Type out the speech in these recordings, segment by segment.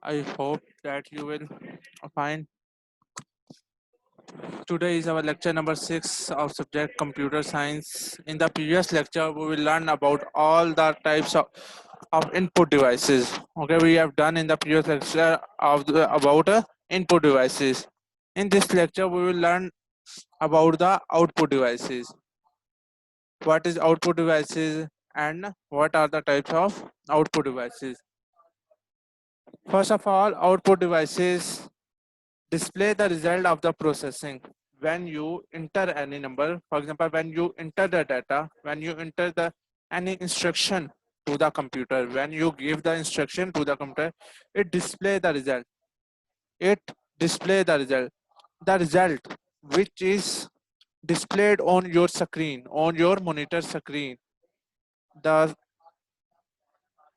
I hope that you will find. Today is our lecture number 6 of subject computer science. In the previous lecture, we will learn about all the types of input devices. Okay, we have done in the previous lecture about input devices. In this lecture, we will learn about the output devices. What is output devices and what are the types of output devices? First of all, output devices display the result of the processing. When you enter any number, for example, when you enter the data, when you enter the any instruction to the computer, when you give the instruction to the computer, it display the result. It display the result which is displayed on your screen, on your monitor screen. The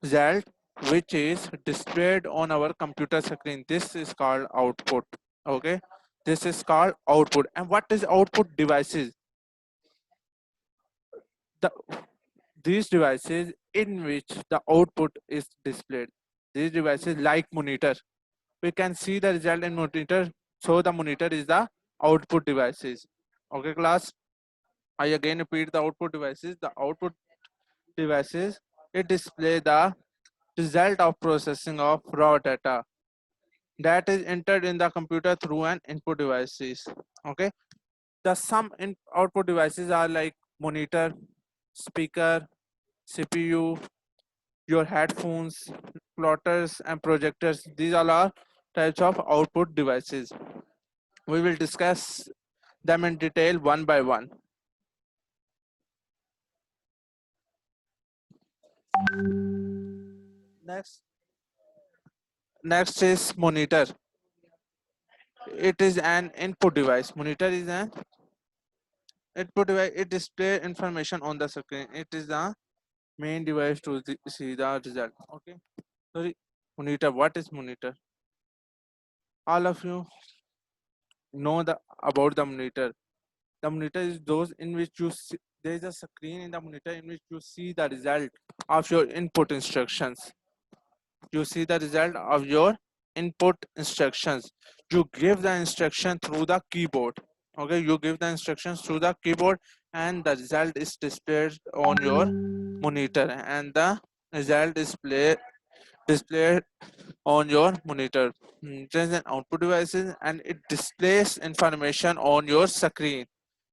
result which is displayed on our computer screen, this is called output. Okay, this is called output. And what is output devices? The these devices in which the output is displayed. These devices like monitor, we can see the result in monitor, so the monitor is the output devices. Okay class, I again repeat the output devices. The output devices, it display the result of processing of raw data that is entered in the computer through an input devices. Okay, the some output devices are like monitor, speaker, CPU, your headphones, plotters and projectors. These all are types of output devices. We will discuss them in detail one by one. Next, next is monitor. It is an input device. Monitor is an input device. It displays information on the screen. It is the main device to see the result. Okay. Sorry, monitor. What is monitor? All of you know the about the monitor. The monitor is those in which you see, there is a screen in the monitor in which you see the result of your input instructions. You see the result of your input instructions. You give the instruction through the keyboard. Okay, you give the instructions through the keyboard and the result is displayed on your monitor, and the result displayed on your monitor. It is an output devices and it displays information on your screen,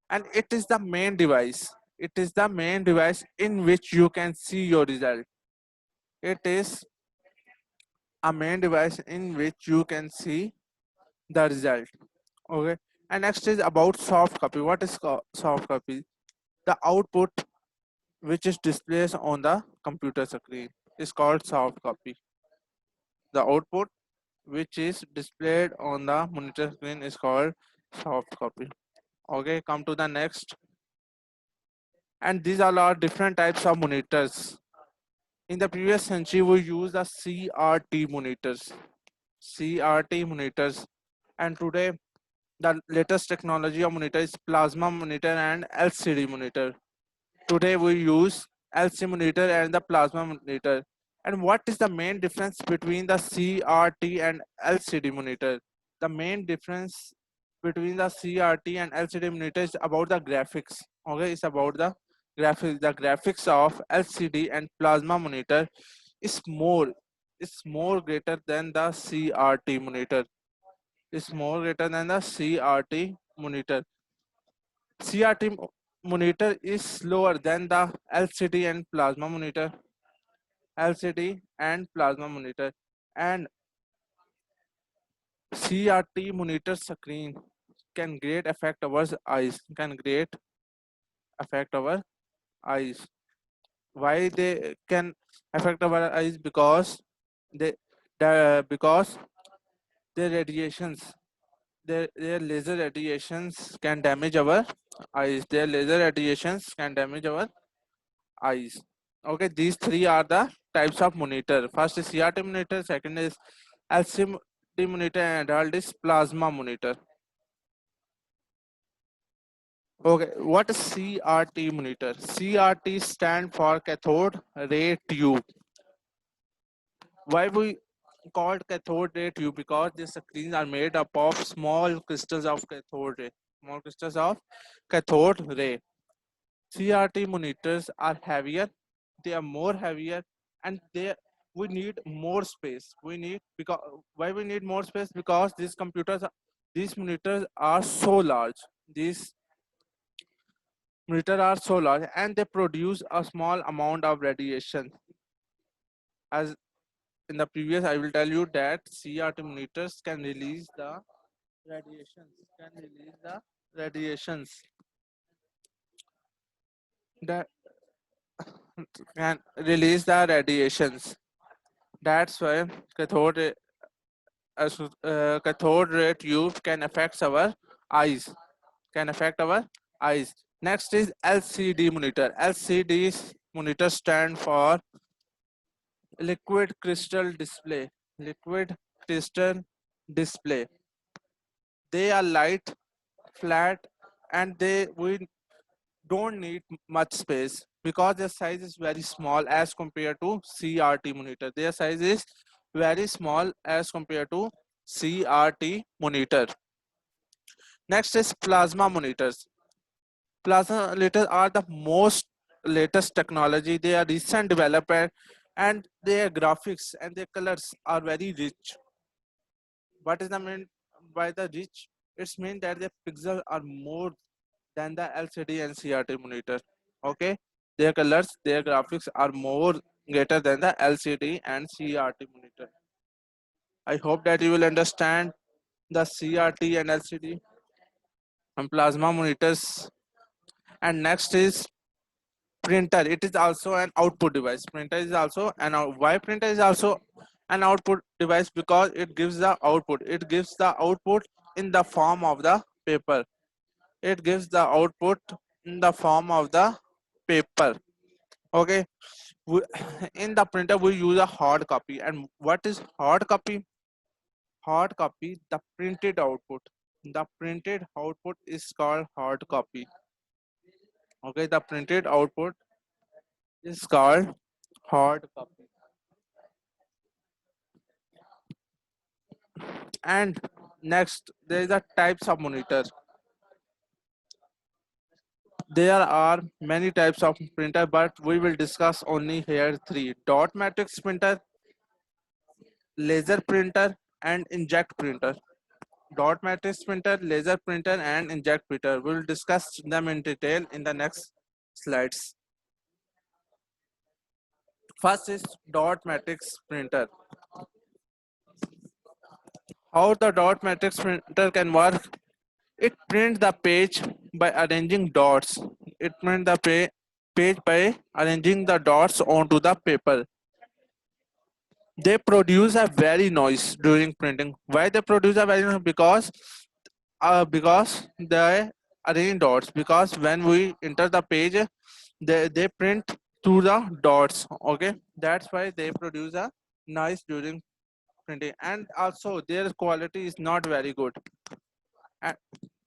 and it is the main device. It is the main device in which you can see your result. It is a main device in which you can see the result. Okay, and next is about soft copy. What is soft copy? The output which is displayed on the computer screen is called soft copy. The output which is displayed on the monitor screen is called soft copy. Okay, come to the next. And these all are different types of monitors. In the previous century, we used the CRT monitors. CRT monitors. And today, the latest technology of monitor is plasma monitor and LCD monitor. Today, we use LCD monitor and the plasma monitor. And what is the main difference between the CRT and LCD monitor? The main difference between the CRT and LCD monitor is about the graphics. Okay, it's about the graphics. The graphics of LCD and plasma monitor is more greater than the CRT monitor. Is more greater than the CRT monitor. CRT monitor is slower than the LCD and plasma monitor. LCD and plasma monitor, and CRT monitor screen can great affect our eyes. Can great affect our eyes. Why they can affect our eyes? Because they because their radiations, their laser radiations can damage our eyes. Their laser radiations can damage our eyes. Okay, these three are the types of monitor. First is CRT monitor, second is LCD monitor, and third is plasma monitor. Okay, what is CRT monitor? CRT stand for cathode ray tube. Why we called cathode ray tube because these screens are made up of small crystals of cathode ray. Small crystals of cathode ray. CRT monitors are heavier, they are more heavier, and they we need more space. We need because why we need more space because these monitors are so large. These monitors are so large and they produce a small amount of radiation. As in the previous, I will tell you that CRT monitors can release the radiations. Can release the radiations that can release the radiations. That's why cathode cathode ray tube can affect our eyes. Can affect our eyes. Next is LCD monitor. LCD monitor stand for liquid crystal display. Liquid crystal display. They are light, flat, and they we don't need much space because their size is very small as compared to CRT monitor. Their size is very small as compared to CRT monitor. Next is plasma monitors. Plasma monitors are the most latest technology. They are recent development and their graphics and their colors are very rich. What is the mean by the rich? It's mean that the pixels are more than the LCD and CRT monitor. Okay, their colors, their graphics are more greater than the LCD and CRT monitor. I hope that you will understand the CRT and LCD and plasma monitors. And next is printer. It is also an output device. Printer is also why printer is also an output device because it gives the output. It gives the output in the form of the paper. It gives the output in the form of the paper. Okay, we, in the printer we use a hard copy. And what is hard copy? Hard copy, the printed output. The printed output is called hard copy. Okay, the printed output is called hard copy. And next there is a types of monitor. There are many types of printer, but we will discuss only here three: dot matrix printer, laser printer, and inkjet printer. Dot matrix printer, laser printer, and inkjet printer. We will discuss them in detail in the next slides. First is dot matrix printer. How the dot matrix printer can work? It prints the page by arranging dots. It prints the page by arranging the dots onto the paper. They produce a very noise during printing. Why they produce a very noise? Because they arrange dots. Because when we enter the page, they print through the dots. Okay, that's why they produce a noise during printing. And also their quality is not very good. And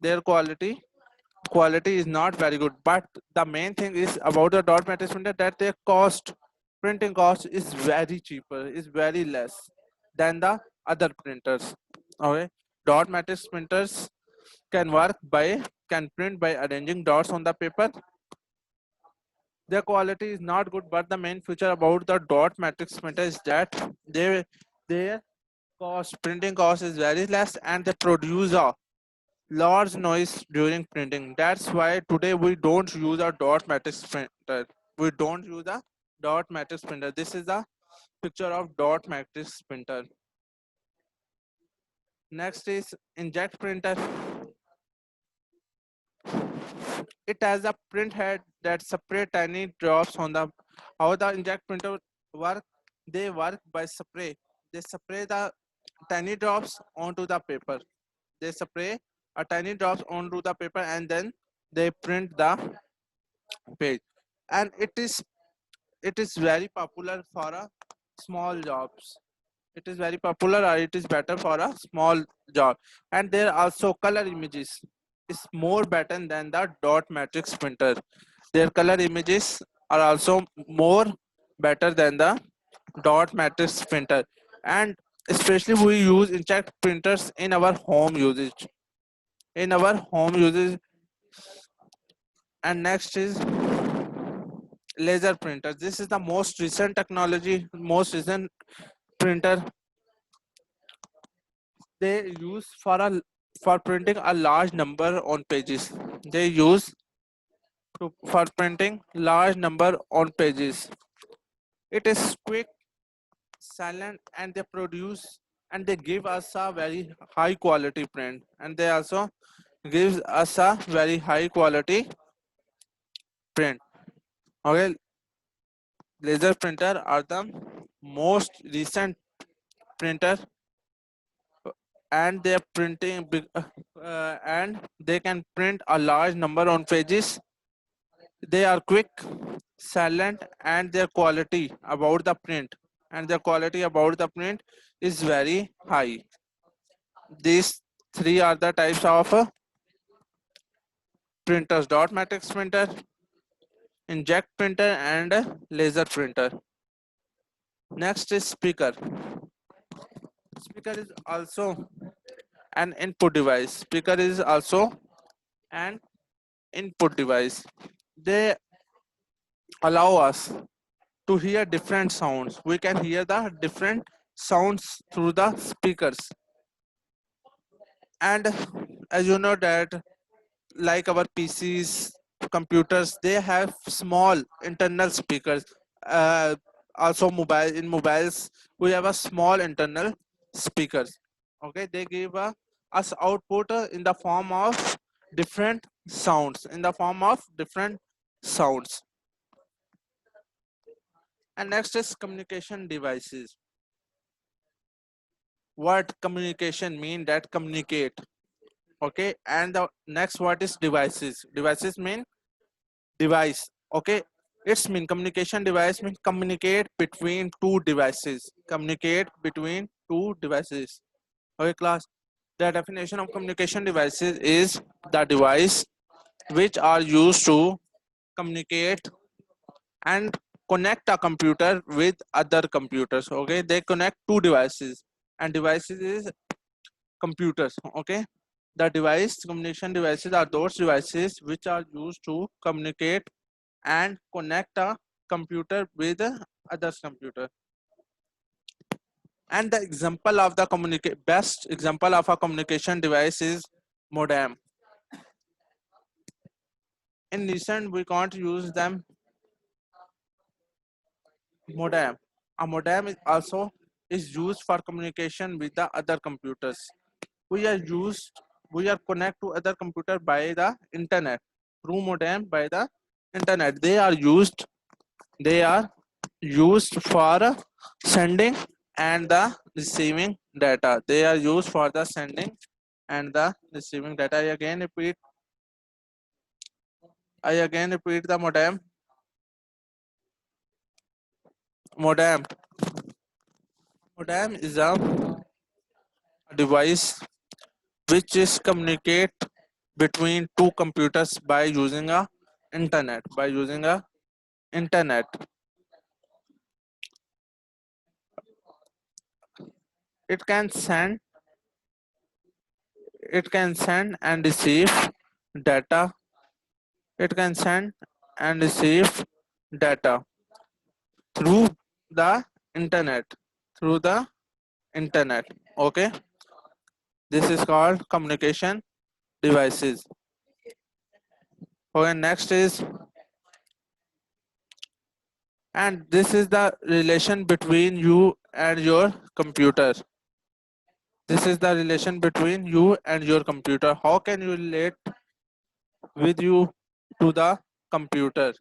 their quality is not very good, but the main thing is about the dot matrix printer that their printing cost is very cheaper, is very less than the other printers. Okay, dot matrix printers can print by arranging dots on the paper. Their quality is not good, but the main feature about the dot matrix printer is that their printing cost is very less and they produce a large noise during printing. That's why today we don't use a dot matrix printer. We don't use a dot matrix printer. This is a picture of dot matrix printer. Next is inkjet printer. It has a print head that spray tiny drops on the. How the inkjet printer work? They work by spray. They spray the tiny drops onto the paper. They spray a tiny drops onto the paper and then they print the page. And it is very popular for a small jobs. It is very popular or it is better for a small job. And there are also color images is more better than the dot matrix printer. Their color images are also more better than the dot matrix printer. And especially we use inkjet printers in our home usage. In our home usage, and next is laser printer. This is the most recent technology, most recent printer they use for printing a large number on pages. They use for printing large number on pages. It is quick, silent, and they produce and they give us a very high quality print, and they also gives us a very high quality print. Okay, laser printer are the most recent printer, and they're printing and they can print a large number on pages. They are quick, silent, and their quality about the print is very high. These three are the types of printers: dot matrix printer, inkjet printer, and laser printer. Next is speaker. Speaker is also an input device. Speaker is also an input device. They allow us to hear different sounds. We can hear the different sounds through the speakers. And as you know that like our PCs, computers, they have small internal speakers. Uh, Also mobiles we have a small internal speakers. Okay, they give us output in the form of different sounds. And next is communication devices. What communication mean? That communicate. Okay, and the next word is devices. Devices mean device. Okay, it's mean communication device mean communicate between two devices. Okay, class. The definition of communication devices is the device which are used to communicate and connect a computer with other computers. Okay, they connect two devices, and devices is computers. Okay, the device communication devices are those devices which are used to communicate and connect a computer with other computer. And the example of the best example of a communication device is modem. In recent we can't use them. Modem, a modem is also is used for communication with the other computers. We are connect to other computer by the internet, through modem by the internet. They are used for sending and the receiving data. They are used for the sending and the receiving data. I again repeat the modem. Modem is a device which is communicate between two computers by using a internet. It can send and receive data. It can send and receive data through the internet. Through the internet. Okay, this is called communication devices. Okay, next is, and this is the relation between you and your computer. This is the relation between you and your computer. How can you relate with you to the computer?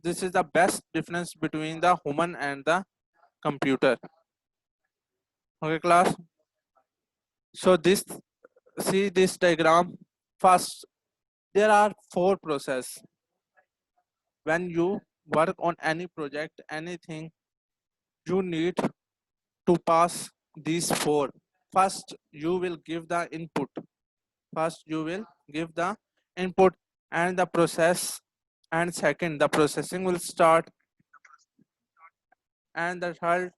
This is the best difference between the human and the computer. Okay, class. So see this diagram. First, there are four processes. When you work on any project, anything, you need to pass these four. First, you will give the input. And the process, and second, the processing will start, and the third,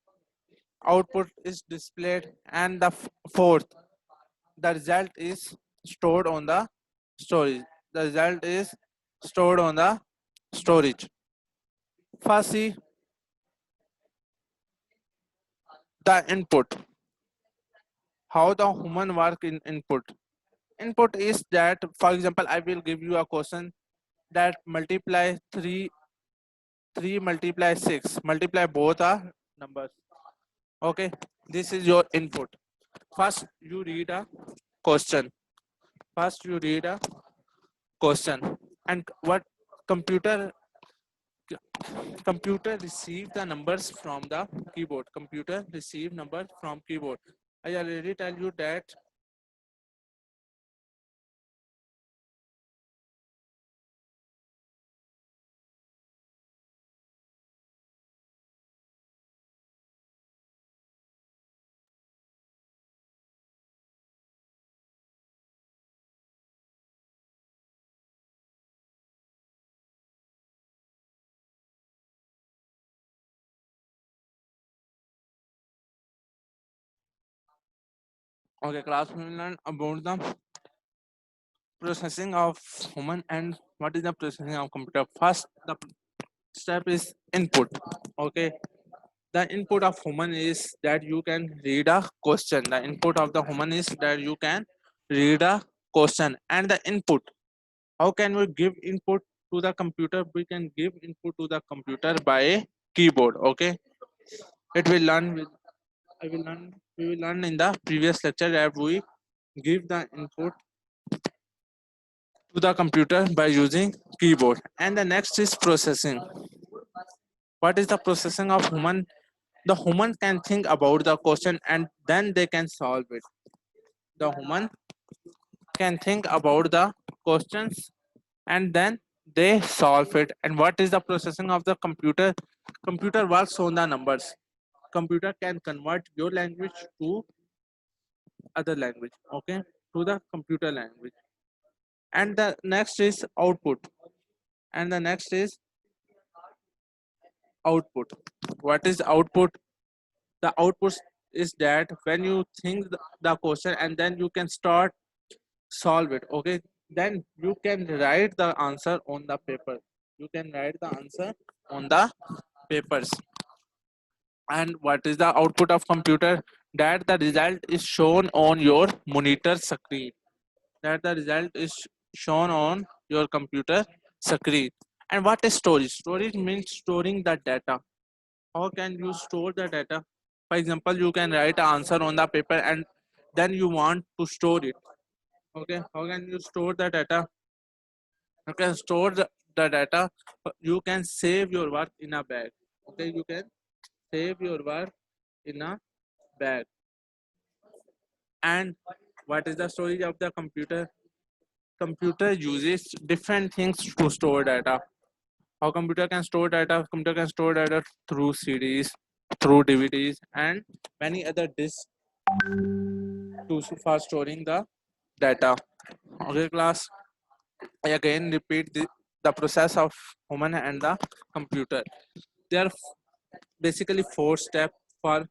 output is displayed, and the fourth, the result is stored on the storage. The result is stored on the storage. First, see the input. How the human work in input. Input is that, for example, I will give you a question that multiply 3 multiply 6, multiply both are numbers. Okay, this is your input. First you read a question. First you read a question, and what computer computer receive the numbers from the keyboard. Computer receive numbers from keyboard. I already tell you that. Okay, class, we will learn about the processing of human and what is the processing of computer. First, the step is input. Okay, the input of human is that you can read a question. The input of the human is that you can read a question, and the input, how can we give input to the computer? We can give input to the computer by a keyboard. Okay, it will learn with I will learn we will learn in the previous lecture that we give the input to the computer by using keyboard. And the next is processing. What is the processing of human? The human can think about the question and then they can solve it. The human can think about the questions and then they solve it. And what is the processing of the computer? Computer works on the numbers. Computer can convert your language to other language, okay, to the computer language. And the next is output. And the next is output. What is output? The output is that when you think the question and then you can start solve it. Okay, then you can write the answer on the paper. You can write the answer on the papers. And what is the output of computer? That the result is shown on your monitor screen. That the result is shown on your computer screen. And what is storage? Storage means storing the data. How can you store the data? For example, you can write an answer on the paper and then you want to store it. Okay, how can you store the data? You can store the data. You can save your work in a bag. Okay, you can save your work in a bag. And what is the storage of the computer? Computer uses different things to store data. How computer can store data? Computer can store data through CDs, through DVDs, and many other disks for storing the data. Okay, class. I again repeat the process of human and the computer. There are basically 4 steps for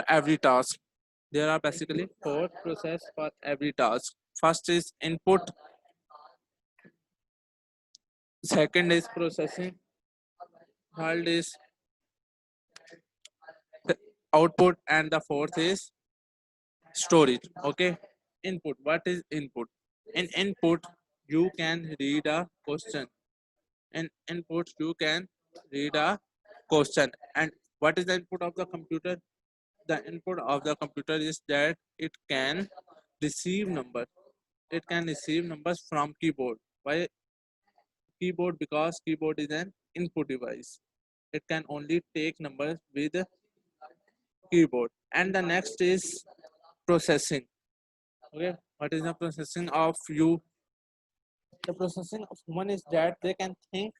every task. There are basically 4 process for every task. First is input, second is processing, third is output, and the fourth is storage. Okay, input. What is input? In input you can read a question. In input you can read a question. And what is the input of the computer? The input of the computer is that it can receive numbers. It can receive numbers from keyboard. Why keyboard? Because keyboard is an input device. It can only take numbers with keyboard. And the next is processing. Okay, what is the processing of you? The processing of human is that they can think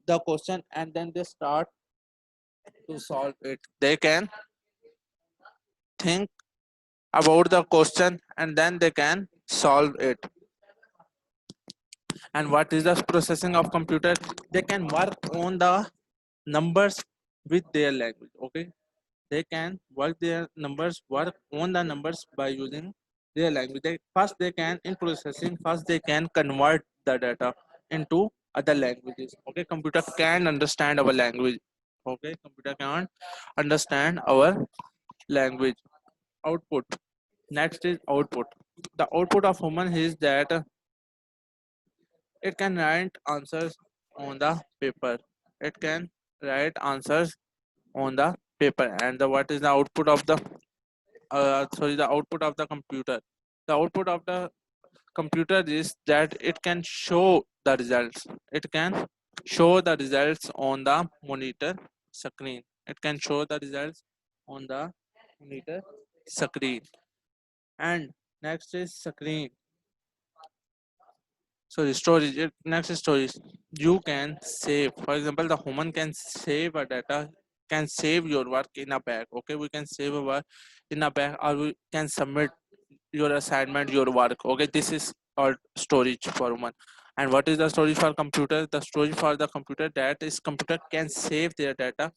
the question and then they start to solve it. They can think about the question and then they can solve it. And what is the processing of computer? They can work on the numbers with their language. Okay, they can work on the numbers by using their language. First they can in processing, first they can convert the data into other languages. Okay, computer can understand our language. Okay, computer can understand our language. Output. Next is output. The output of human is that it can write answers on the paper. It can write answers on the paper. And what is the output of the the output of the computer? The output of the computer is that it can show the results. It can show the results on the monitor screen. It can show the results on the monitor screen. And next is screen. So the storage. Next is storage. You can save. For example, the human can save a data, can save your work in a bag. Okay, we can save a work in a bag, or we can submit your assignment, your work. Okay, this is called storage for human. And what is the storage for computer? The storage for the computer, that is computer can save their data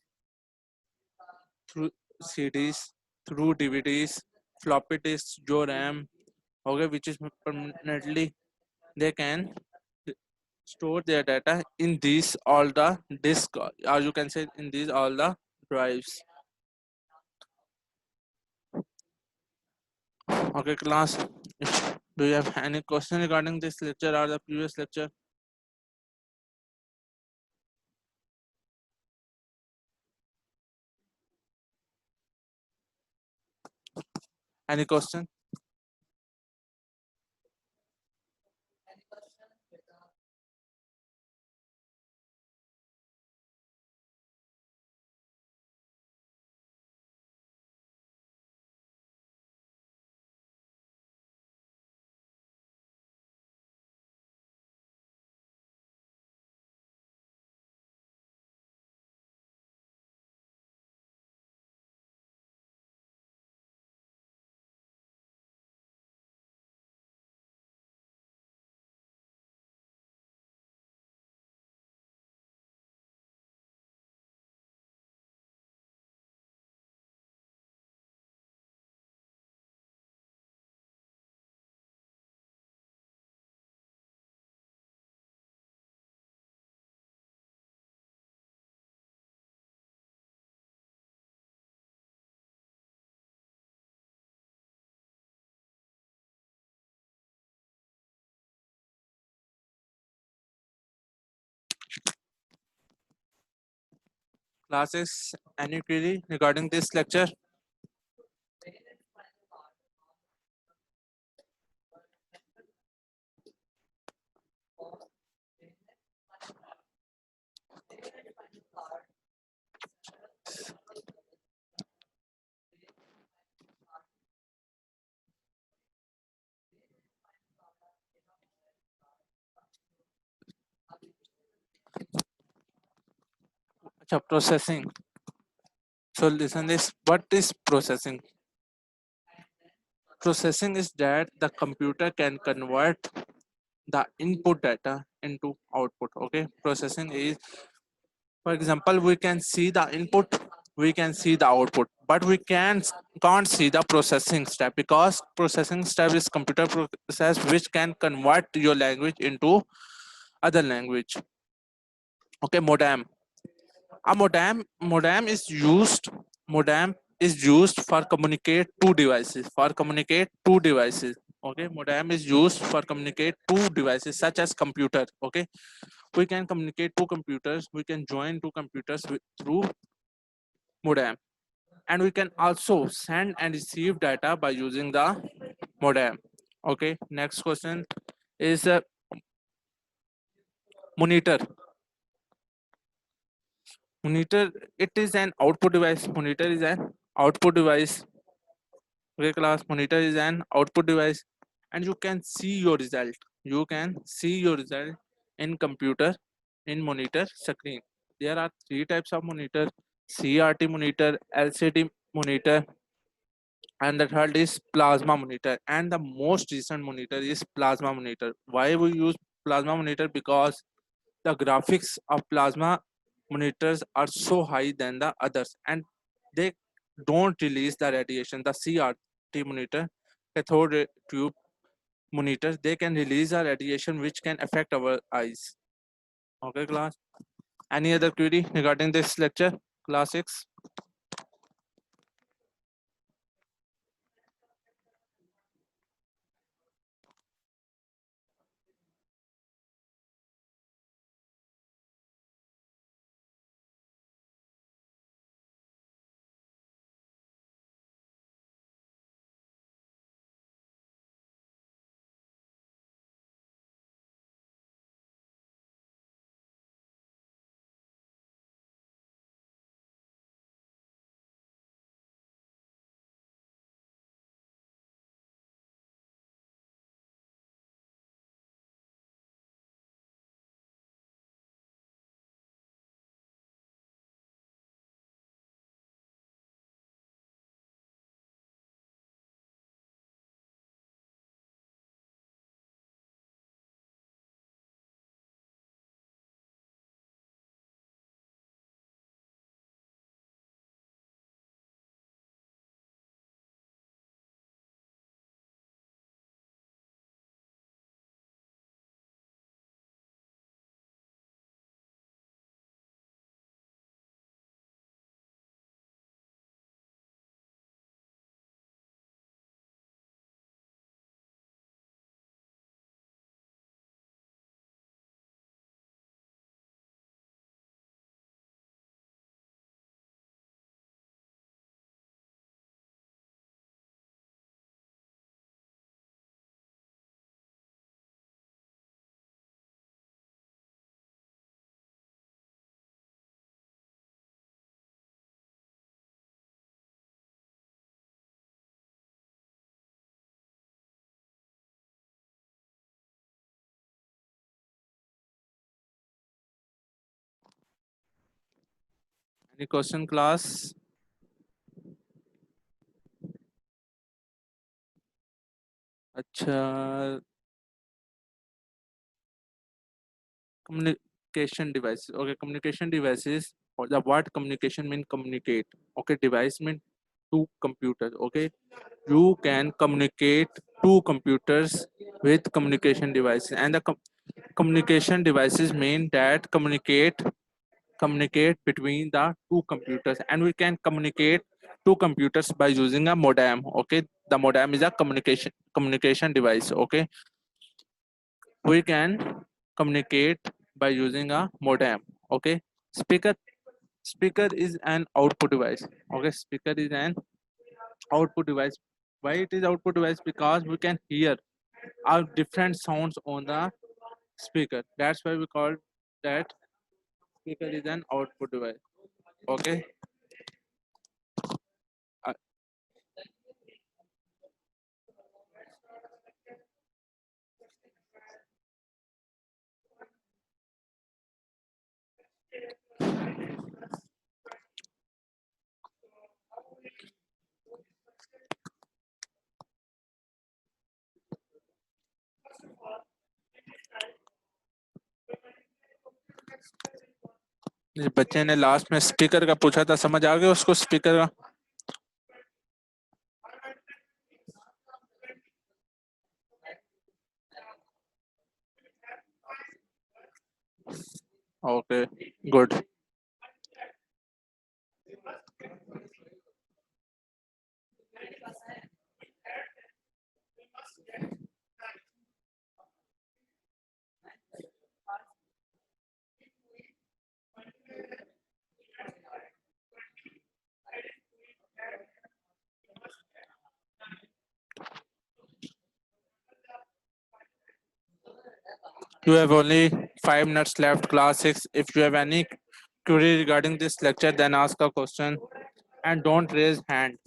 through CDs, through DVDs, floppy disks, your RAM. Okay, which is permanently they can store their data in these all the disk, or you can say in these all the drives. Okay, class, do you have any question regarding this lecture or the previous lecture? Any question? Classes, any query regarding this lecture? Acha, processing. So listen this, what is processing? Processing is that the computer can convert the input data into output. Okay, processing is, for example, we can see the input, we can see the output, but we can't see the processing step, because processing step is computer process which can convert your language into other language. Okay, modem is used for communicate two devices, okay, modem is used for communicate two devices such as computer. Okay, we can communicate two computers, we can join two computers through modem, and we can also send and receive data by using the modem. Okay, next question is monitor. Monitor, it is an output device. Monitor is an output device. Okay, class, monitor is an output device, and you can see your result. You can see your result in computer, in monitor screen. There are three types of monitor: CRT monitor, LCD monitor, and the third is plasma monitor. And the most recent monitor is plasma monitor. Why we use plasma monitor? Because the graphics of plasma monitors are so high than the others, and they don't release the radiation. The CRT monitor, cathode tube monitors, they can release a radiation which can affect our eyes. Okay, class. Any other query regarding this lecture, class 6? Any question, class? अच्छा, communication devices. Okay, communication devices, or the word communication mean communicate. Okay, device mean two computers. Okay, you can communicate two computers with communication devices, and the communication devices mean that communicate between the two computers, and we can communicate two computers by using a modem. Okay, the modem is a communication device. Okay, we can communicate by using a modem. Okay, speaker speaker is an output device. Okay, speaker is an output device. Why it is output device? Because we can hear our different sounds on the speaker. That's why we call that speaker is an output device. Okay. Uh, इस बच्चे ने last में speaker का पूछा था, समझ आ गया उसको स्पीकर का? Okay, good. You have only 5 minutes left, class 6. If you have any query regarding this lecture, then ask a question and don't raise hand.